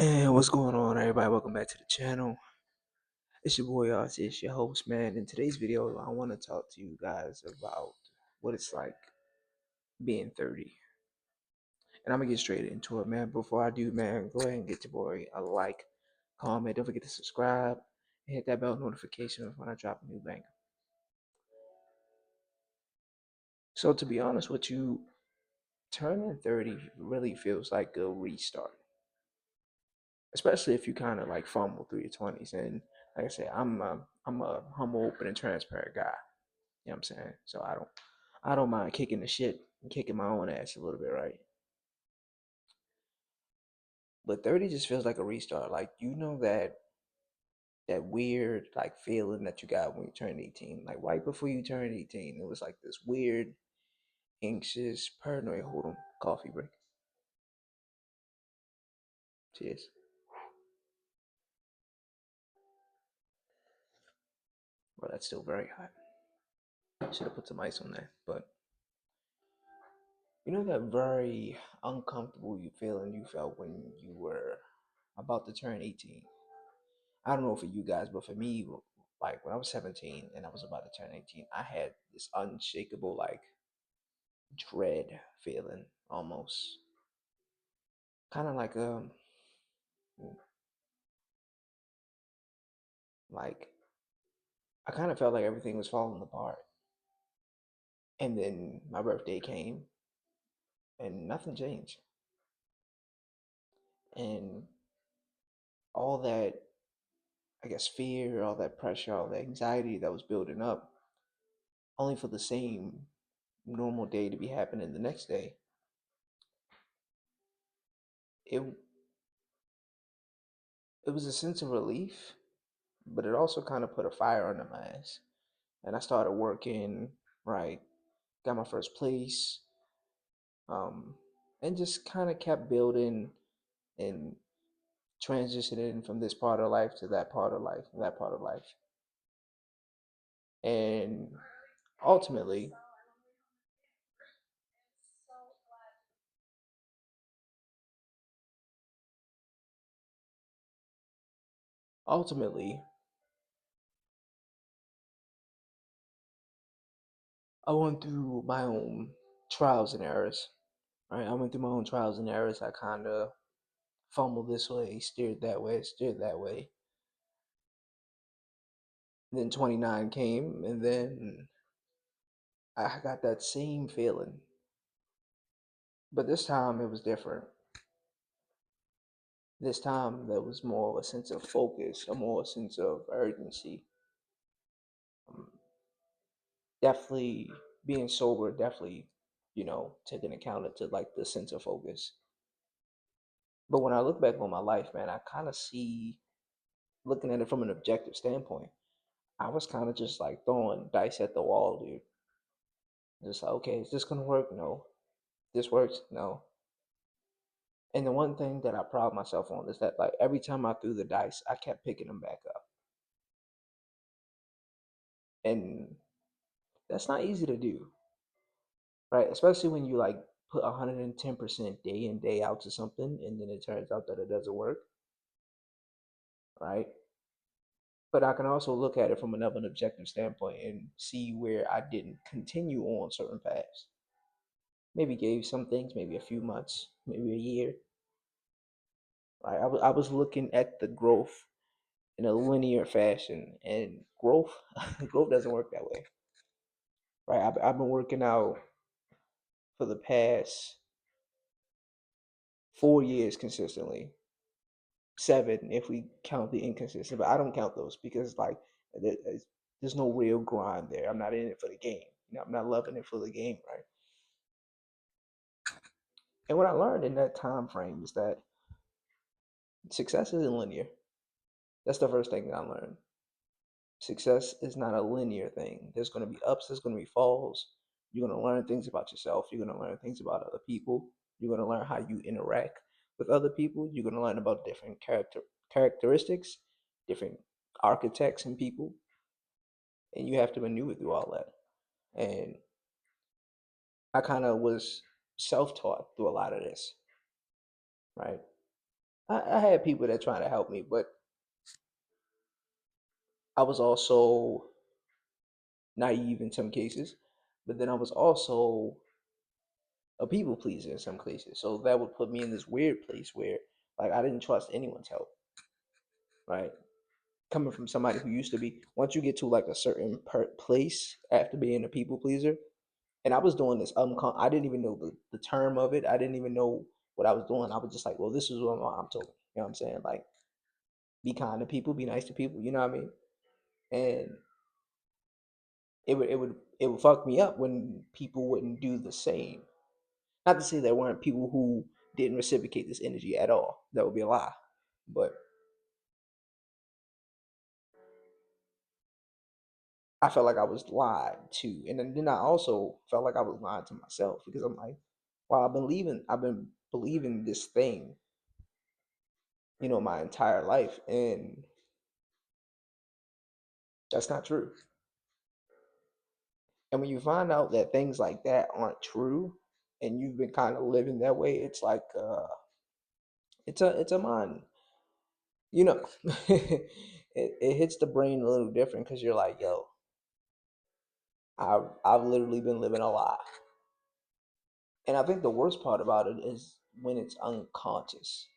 And what's going on, everybody? Welcome back to the channel. It's your boy Artist, your host, man. In today's video, I want to talk to you guys about what it's like being 30. And I'm gonna get straight into it, man. Before I do, man, go ahead and get your boy a like, comment, don't forget to subscribe, and hit that bell notification when I drop a new banger. So to be honest with you, turning 30 really feels like a restart. Especially if you kind of like fumble through your 20s. And like I said, I'm a humble, open, and transparent guy. You know what I'm saying? So I don't mind kicking the shit and kicking my own ass a little bit, right? But 30 just feels like a restart. Like that weird like feeling that you got when you turn 18. Like right before you turn 18, it was like this weird, anxious, paranoid. Hold on, coffee break. Cheers. Well, that's still very hot. Should have put some ice on that. But you know that very uncomfortable feeling you felt when you were about to turn 18. I don't know for you guys, but for me, like when I was 17 and I was about to turn 18, I had this unshakable like dread feeling almost. Kind of like I kind of felt like everything was falling apart. And then my birthday came and nothing changed. And all that, I guess, fear, all that pressure, all that anxiety that was building up, only for the same normal day to be happening the next day. It it was a sense of relief, but it also kind of put a fire under my ass. And I started working, right? Got my first place, um, and just kind of kept building and transitioning from this part of life to that part of life, that part of life. And ultimately, ultimately, I went through my own trials and errors, right? I went through my own trials and errors. I kind of fumbled this way, steered that way, steered that way. And then 29 came, and then I got that same feeling, but this time it was different. This time there was more of a sense of focus, a more sense of urgency. Um, Definitely being sober, definitely, taking account into like the sense of focus. But when I look back on my life, man, I kind of see, looking at it from an objective standpoint, I was kind of just like throwing dice at the wall, dude. Just like, okay, is this gonna work? No. This works? No. And the one thing that I pride myself on is that like every time I threw the dice, I kept picking them back up. And that's not easy to do, right? Especially when you like put 110% day in, day out to something and then it turns out that it doesn't work, right? But I can also look at it from another objective standpoint and see where I didn't continue on certain paths. Maybe gave some things, maybe a few months, maybe a year, right? I was looking at the growth in a linear fashion, and growth growth doesn't work that way, right? I've been working out for the past 4 years consistently, 7 if we count the inconsistent, but I don't count those because like there's no real grind there. I'm not in it for the game. I'm not loving it for the game, right? And what I learned in that time frame is that success isn't linear. That's the first thing that I learned. Success is not a linear thing. There's going to be ups, there's going to be falls. You're going to learn things about yourself. You're going to learn things about other people. You're going to learn how you interact with other people. You're going to learn about different characteristics, different architects and people, and you have to maneuver through all that. And I kind of was self-taught through a lot of this, right? I had people that trying to help me, but I was also naive in some cases. But then I was also a people pleaser in some cases. So that would put me in this weird place where like I didn't trust anyone's help, right? Coming from somebody who used to be, once you get to like a certain place after being a people pleaser, and I was doing this I didn't even know the term of it. I didn't even know what I was doing. I was just like, well, this is what my mom told me. You know what I'm saying? Like, be kind to people, be nice to people. You know what I mean? And it would fuck me up when people wouldn't do the same. Not to say there weren't people who didn't reciprocate this energy at all. That would be a lie. But I felt like I was lied to, and then I also felt like I was lying to myself because I'm like, wow, I've been believing this thing, my entire life, and that's not true. And when you find out that things like that aren't true, and you've been kind of living that way, it's like it's a mind, you know, it hits the brain a little different because you're like, yo, I've literally been living a lie. And I think the worst part about it is when it's unconscious,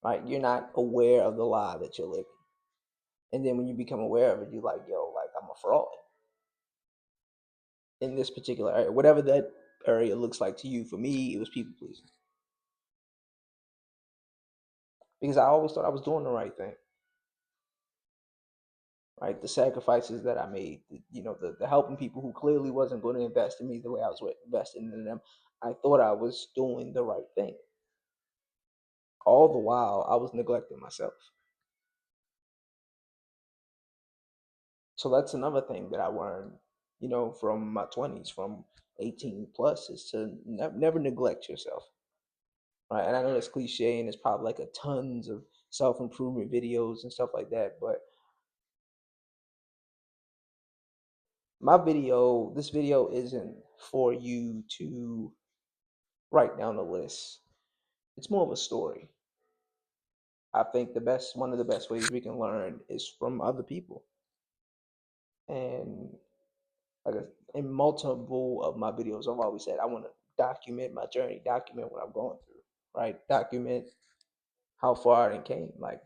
right? You're not aware of the lie that you're living. And then when you become aware of it, you're like, yo, like I'm a fraud in this particular area. Whatever that area looks like to you, for me, it was people pleasing. Because I always thought I was doing the right thing, right? The sacrifices that I made, the helping people who clearly wasn't going to invest in me the way I was investing in them. I thought I was doing the right thing. All the while, I was neglecting myself. So that's another thing that I learned, from my 20s, from 18 plus, is to never neglect yourself, right? And I know that's cliche and it's probably like a tons of self improvement videos and stuff like that, but this video isn't for you to write down a list. It's more of a story. I think one of the best ways we can learn is from other people. And like in multiple of my videos, I've always said I want to document my journey, document what I'm going through, right? Document how far I came. Like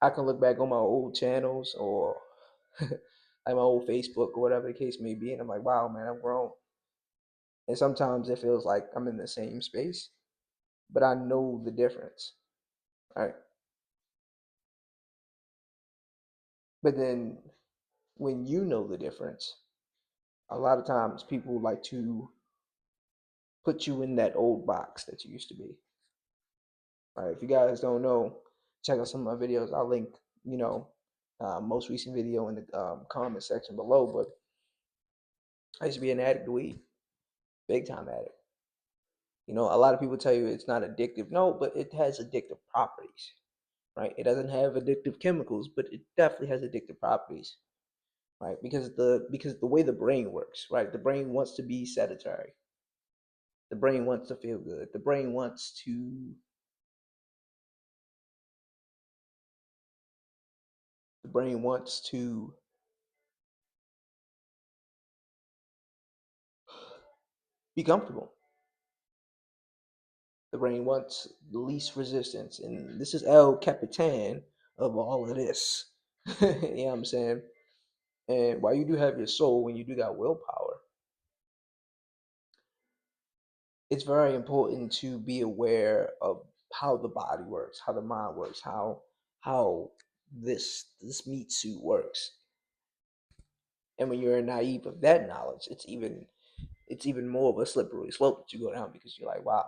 I can look back on my old channels or like my old Facebook or whatever the case may be, and I'm like, wow, man, I've grown. And sometimes it feels like I'm in the same space, but I know the difference, right? But then when you know the difference, a lot of times people like to put you in that old box that you used to be. Right? If you guys don't know, check out some of my videos. I'll link, you know, most recent video in the comment section below. But I used to be an addict to weed, big time addict. A lot of people tell you it's not addictive. No, but it has addictive properties, right? It doesn't have addictive chemicals, but it definitely has addictive properties, right? Because the way the brain works, right? The brain wants to be sedentary. The brain wants to feel good. The brain wants to be comfortable. The brain wants the least resistance, and this is El Capitan of all of this. You know what I'm saying? And while you do have your soul, when you do got willpower, it's very important to be aware of how the body works, how the mind works, how this meat suit works. And when you're naive of that knowledge, it's even more of a slippery slope that you go down because you're like, wow,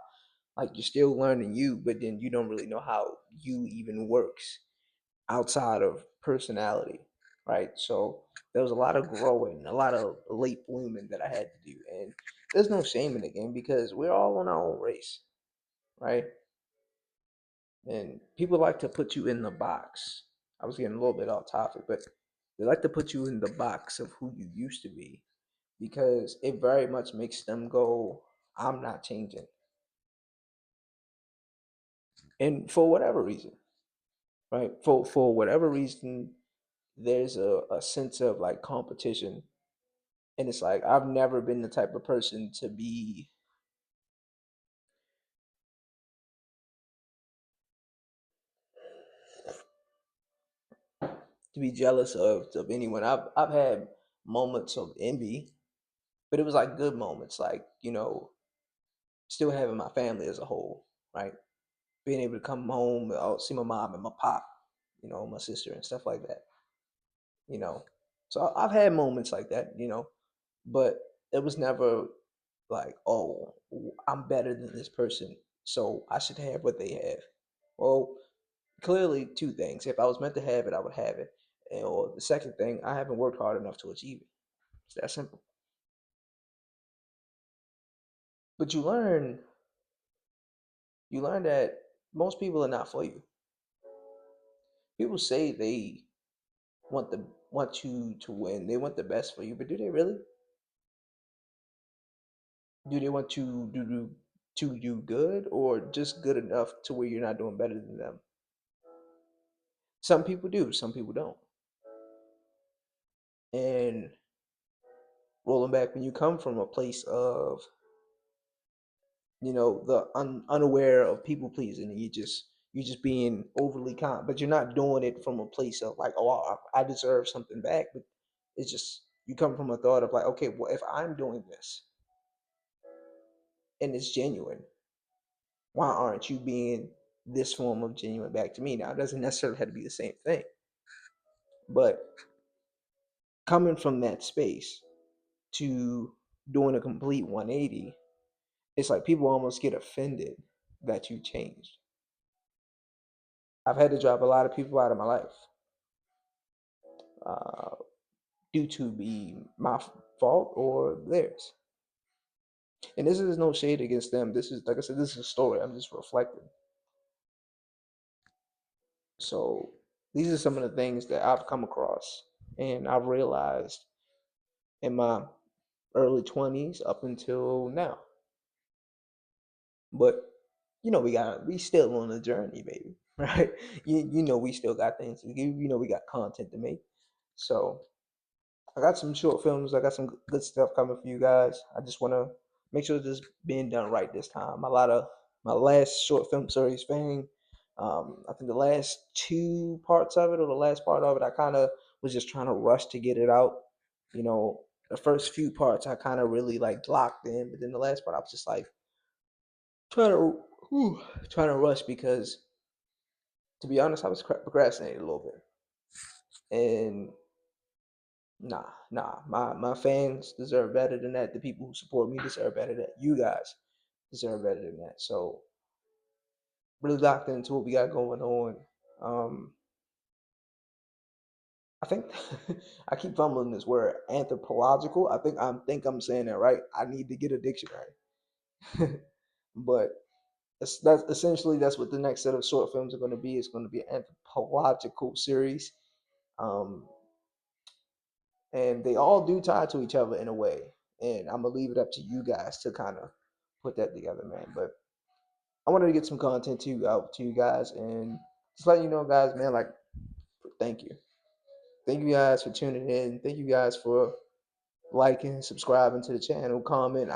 like you're still learning you, but then you don't really know how you even works outside of personality, right? So there was a lot of growing, a lot of late blooming that I had to do, and there's no shame in the game because we're all on our own race, right? And people like to put you in the box. I was getting a little bit off topic, but they like to put you in the box of who you used to be because it very much makes them go, I'm not changing. And for whatever reason, right? For whatever reason, there's a sense of like competition. And it's like I've never been the type of person to be jealous of anyone. I've had moments of envy, but it was like good moments, like, still having my family as a whole, right? Being able to come home, I'll see my mom and my pop, my sister and stuff like that, you know. So I've had moments like that, but it was never like, oh, I'm better than this person, so I should have what they have. Well, clearly two things. If I was meant to have it, I would have it. Or the second thing, I haven't worked hard enough to achieve it. It's that simple. But you learn that most people are not for you. People say they want the want you to win. They want the best for you, but do they really? Do they want you to do good, or just good enough to where you're not doing better than them? Some people do, some people don't. And rolling back, when you come from a place of, the unaware of people pleasing, and you just being overly kind, but you're not doing it from a place of like, oh, I deserve something back. But it's just you come from a thought of like, okay, well, if I'm doing this and it's genuine, why aren't you being this form of genuine back to me? Now, it doesn't necessarily have to be the same thing, but coming from that space to doing a complete 180, it's like people almost get offended that you changed. I've had to drop a lot of people out of my life, uh, due to be my fault or theirs. And this is no shade against them. This is, like I said, this is a story. I'm just reflecting. So these are some of the things that I've come across and I've realized in my early 20s up until now. But we still on the journey, baby. Right? We still got things to do. We got content to make. So I got some short films. I got some good stuff coming for you guys. I just want to make sure this is being done right this time. A lot of my last short film series, Fang. I think the last two parts of it, or the last part of it, I kind of was just trying to rush to get it out. The first few parts I kind of really like locked in, but then the last part I was just like trying to trying to rush because, to be honest, I was procrastinating a little bit. And nah. My fans deserve better than that. The people who support me deserve better than that. You guys deserve better than that. So really locked into what we got going on. Um, I think I keep fumbling this word, anthropological. I think I'm saying that right. I need to get a dictionary. But that's what the next set of short films are going to be. It's going to be an anthropological series. Um, and they all do tie to each other in a way. And I'm gonna leave it up to you guys to kind of put that together, man. But I wanted to get some content out to you guys, and just letting you know, guys, man. Like, thank you, thank you guys for tuning in. Thank you guys for liking, subscribing to the channel, comment.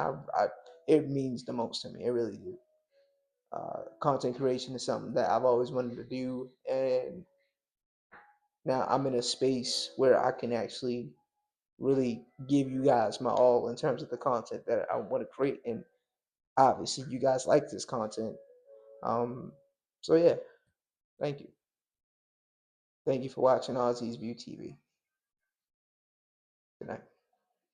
It means the most to me. It really do. Content creation is something that I've always wanted to do, and now I'm in a space where I can actually really give you guys my all in terms of the content that I want to create. And obviously, you guys like this content. Um, so yeah, thank you. Thank you for watching Aussie's View TV. Good night.